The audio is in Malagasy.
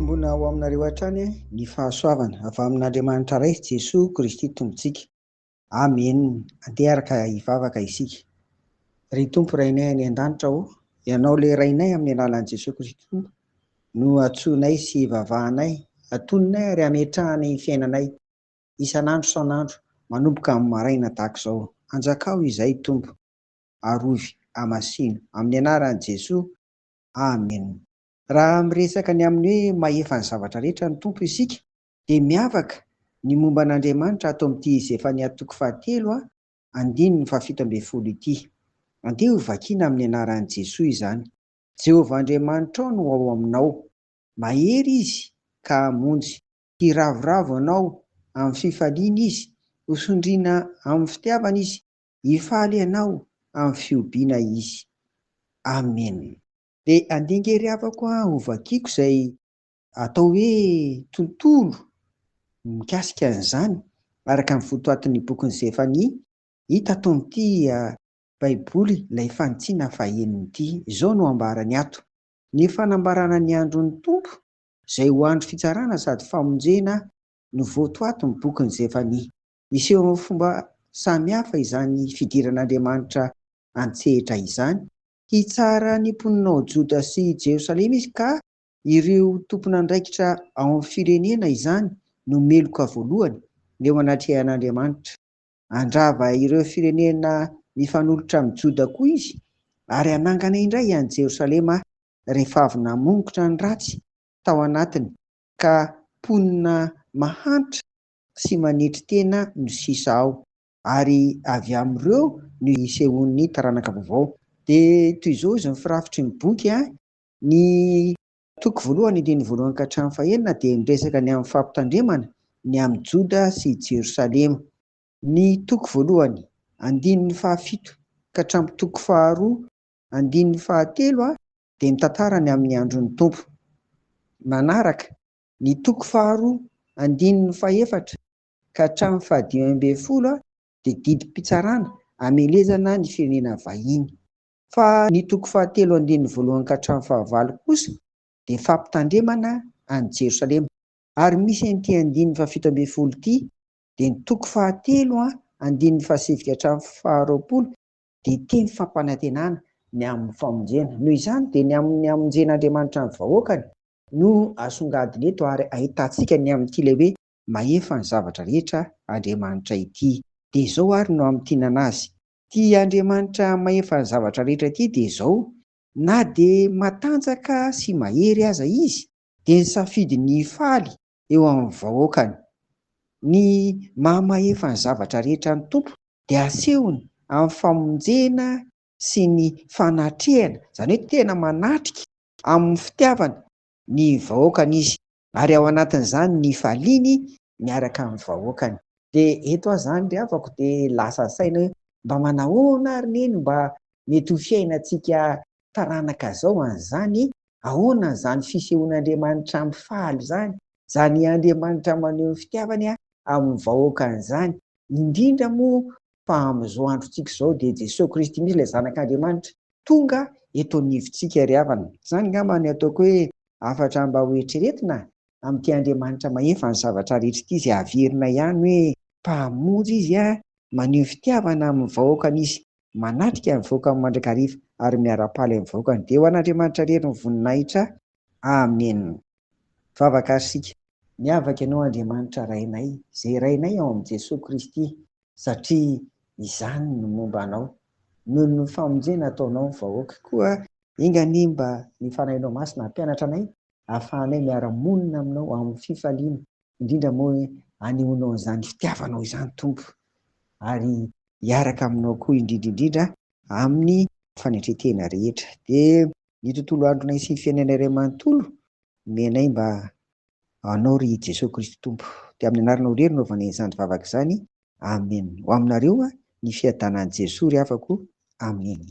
Tombona ho aminareo hatrany ny fahasoavana avy amin'Andriamanitra iray Jesosy Kristy Tompontsika. Amen. Andeha araka hivavaka isika. Ry Tompo Rainay any an-danitra ianao ilay Rainay amin'ny alalan'i Jesosy Kristy Tompo no atsoinay sy vavahanay, atononay ary ametrahanay ny fiainanay isan'andro isan'andro manomboka amin'ny maraina tahaka izao. Anjakao izay Tompo, arovy amasino amin'ny anaran'i Jesosy. Amen. Raha miresaka ny amin'ny hoe mahefa ny zavatra rehetra ny Tompo isika, dia miavaka ny momba an'Andriamanitra ato amin'ity Zefania 3:7 andininy 7:10 ity. Andeha ho vakiana amin'ny anaran'i Jesosy izany. Jehovah Andriamanitra no ao aminao, mahery izy ka hamonjy, hiravoravo ianao amin'ny fifaliana izy, hosondriana amin'ny fitiavana izy, hifaly ianao amin'ny fiobiana izy. Amen. Dia andingery avako ho vakiako izay atao hoe tontolo mikasika an'izany araka ny votoatin'ny bokin'ny Zefania hita ato amin'ity Baiboly ilay fanitsiana faheniny ity. Izao no ambarany ato: ny fanambarana ny andron'ny Tompo izay ho andro fitsarana sady famonjena no votoatin'ny bokin'ny Zefania. Iseho amin'ny fomba samihafa izany fidiran'Andriamanitra an-tsehatra izany. Hitsara ny mponinao Joda sy Jerosalema izy, ka ireo tompon'andraikitra ao amin'ny firenena izany no meloka voalohany eo anatrehan'Andriamanitra. Andrava ireo firenena mifanolotra amin'ny Joda koa izy, ary anangana indray an'i Jerosalema rehefa avy namongotra ny ratsy tao anatiny, ka mponina mahantra sy manetry tena no sisa ao, ary avy amin'ireo no isehoan'ny taranaka vaovao. Dia toy izao izy firafitry ny boky ny toko voalohany andininy voalohany ka hatramin'ny fahaenina dia miresaka ny amin'ny fampitandremana ny amin'ny Joda sy Jerosalema. Ny toko voalohany andininy fahafito ka hatramin'ny toko faharoa andininy fahatelo dia mitantara ny amin'ny andron'ny Tompo. Manaraka ny toko faharoa andininy fahaefatra ka hatramin'ny 15 dia didim-pitsarana hamelezana ny firenena vahiny. Fa ny toko fahatelo andininy voalohany ka hatramin'ny fahavalo kosa dia fampitandremana any Jerosalema. Ary misy an'ity andininy 17 ity dia ny toko fahatelo andininy fahasivika hatramin'ny faharoapolo dia teny fampanantenana ny amin'ny famonjena. Noho izany dia ny amin'ny hamonjen'Andriamanitra ny vahoakany no asongadiny eto, ary ahitantsika ny amin'ity ilay hoe mahefa ny zavatra rehetra Andriamanitra ity. Dia izao ary no amintinana azy. Ity Andriamanitra mahefa ny zavatra rehetra ity dia izao: na dia matanjaka sy mahery aza izy, dia nisafidy ny faly eo amin'ny vahoakany. Ny mahamahefa ny zavatra rehetra ny Tompo dia asehony amin'ny famonjena sy ny fanatrehana, izany hoe tena manatrika amin'ny fitiavana ny vahoakany izy, ary ao anatin'izany ny faliany miaraka amin'ny vahoakany. Dia eto aho izany dia avako dia lasa saina hoe mba manahoana ary neny mba mety ho fiainantsika taranaka izao an'izany? Ahoana izany fisehoan'Andriamanitra amin'ny faly izany, izany Andriamanitra maneho ny fitiavany amin'ny vahoakany izany? Indrindra moa fa amin'izao androntsika izao dia Jesosy Kristy mihitsy ilay zanak'Andriamanitra tonga eto anivontsika ry havana. Izany angamba ny ataoko hoe afatra mba ho eritreretina amin'ity Andriamanitra mahefa ny zavatra rehetra ity, izay averina ihany hoe mpahamonjy izy, maneho fitiavana amin'ny vahoakany izy, manatrika ny vahoakany mandrakariva ary miara-paly amin'ny vahoakany. Dia ho an'Andriamanitra rery ny voninahitra. Amen. Vavaka sika. Miavaka ianao Andriamanitra Rainay, izay Rainay ao amin'i Jesosy Kristy, satria izany no momba anao. Noho ny famonjena ataonao ny vahoaka koa, ingany mba ny fanahinao masina hampianatra anay, ahafahanay miara-monina aminao amin'ny fifaliana, indrindra moa hanehoanao izany fitiavanao izany Tompo, ary hiaraka aminao koa indrindra amin'ny fanetretena rehetra. Dia ny tontolo andronay sy ny fiainanay iray manontolo menay mba anao ry Jesosy Kristy Tompo. Dia amin'ny anaranao irery no hanaovana izany vavaka izany. Amen. Ho aminareo ny fiadanan'i Jesosy ry havako. Amen.